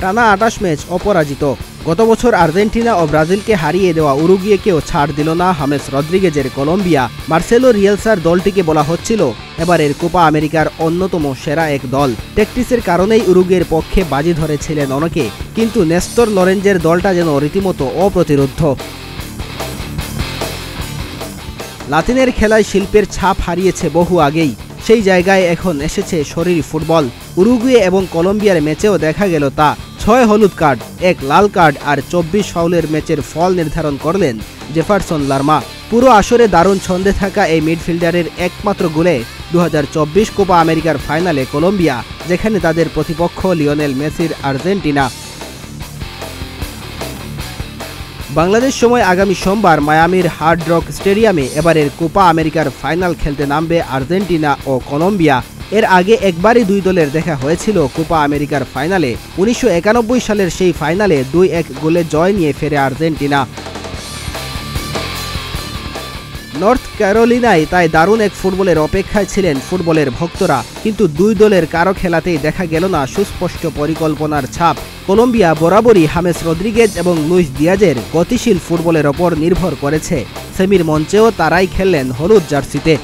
টানা 28 ম্যাচ অপরাজিত। গত বছর আর্জেন্টিনা ও ব্রাজিলকে হারিয়ে দেওয়া উরুগুয়েকেও ছাড় দিল না হামেস রদ্রিগেজের কলম্বিয়া। মার্সেলো রিয়েলসার দলটিকে বলা হচ্ছিল এবারের কোপা আমেরিকার অন্যতম সেরা এক দল। ট্যাকটিক্সের কারণেই উরুগুয়ের পক্ষে বাজি ধরেছিলেন অনেকে, কিন্তু নেস্তর লরেঞ্জের দলটা যেন রীতিমতো অপ্রতিরোধ্য। লাতিনের খেলায় শিল্পের ছাপ হারিয়েছে বহু আগেই, সেই জায়গায় এখন এসেছে শরীরী ফুটবল। উরুগুয়ে এবং কলম্বিয়ার ম্যাচেও দেখা গেল তা। 6 হলুদ কার্ড, 1 লাল কার্ড আর 24 ফাউলের ম্যাচের ফল নির্ধারণ করলেন জেফারসন লারমা। পুরো আসরে দারুণ ছন্দে থাকা এই মিডফিল্ডারের একমাত্র গোলে 2024 কোপা আমেরিকার ফাইনালে কলম্বিয়া, যেখানে তাদের প্রতিপক্ষ লিওনেল মেসির আর্জেন্টিনা। বাংলাদেশ সময় আগামী সোমবার মায়ামির হার্ড রক স্টেডিয়ামে এবারের কোপা আমেরিকার ফাইনাল খেলতে নামবে আর্জেন্টিনা ও কলম্বিয়া। এর আগে একবারই দুই দলের দেখা হয়েছিল কোপা আমেরিকার ফাইনালে। 1991 সালের সেই ফাইনালে 2-1 গোলে জয় নিয়ে ফেরে আর্জেন্টিনা। নর্থ ক্যারোলিনায় তাই দারুণ এক ফুটবলের অপেক্ষায় ছিলেন ফুটবলের ভক্তরা, কিন্তু দুই দলের কারো খেলাতেই দেখা গেল না সুস্পষ্ট পরিকল্পনার ছাপ। কলম্বিয়া বরাবরই হামেস রদ্রিগেজ এবং লুইস দিয়াজের গতিশীল ফুটবলের ওপর নির্ভর করেছে। সেমির মঞ্চেও তারাই খেললেন হলুদ জার্সিতে।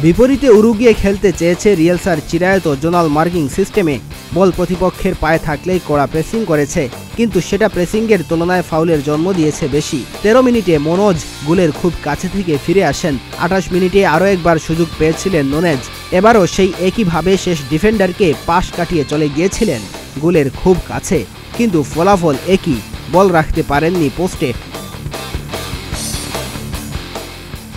বিপরীতে উরুগুয়ে খেলতে চেয়েছে রিয়েলসার চিরায়ত জোনাল মার্কিং সিস্টেমে। বল প্রতিপক্ষের পায়ে থাকলেই কড়া প্রেসিং করেছে, কিন্তু সেটা প্রেসিংয়ের তুলনায় ফাউলের জন্ম দিয়েছে বেশি। 13 মিনিটে মনোজ গোলের খুব কাছে থেকে ফিরে আসেন। 28 মিনিটে আরও একবার সুযোগ পেয়েছিলেন নুনেজ। এবারও সেই একইভাবে শেষ ডিফেন্ডারকে পাশ কাটিয়ে চলে গিয়েছিলেন গোলের খুব কাছে, কিন্তু ফলাফল একই, বল রাখতে পারেননি পোস্টে।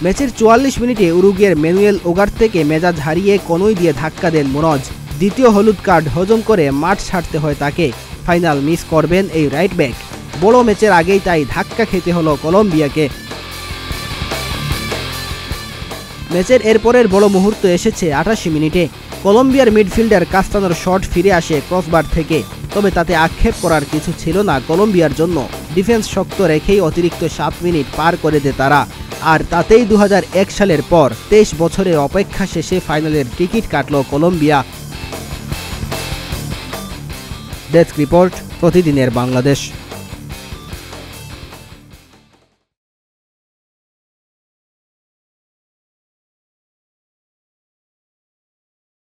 ম্যাচের 44 মিনিটে উরুগুয়ের ম্যানুয়েল ওগার্তেকে মেজাজ হারিয়ে কনুই দিয়ে ধাক্কা দেন মনোজ। দ্বিতীয় হলুদ কার্ড হজম করে মাঠ ছাড়তে হয় তাকে। ফাইনাল মিস করবেন এই রাইট ব্যাক। বড় ম্যাচের আগেই তাই ধাক্কা খেতে হলো কলম্বিয়াকে। ম্যাচের এরপরের বড় মুহূর্ত এসেছে 88 মিনিটে। কলম্বিয়ার মিডফিল্ডার কাস্তানোর শট ফিরে আসে ক্রসবার থেকে, তবে তাতে আক্ষেপ করার কিছু ছিল না কলম্বিয়ার জন্য। ডিফেন্স শক্ত রেখেই অতিরিক্ত 7 মিনিট পার করে দেয় তারা, আর তাতেই 2001 সালের পর 23 বছরের অপেক্ষা শেষে ফাইনালের টিকিট কাটল কলম্বিয়া। ডেস্ক রিপোর্ট, প্রতিদিনের বাংলাদেশ।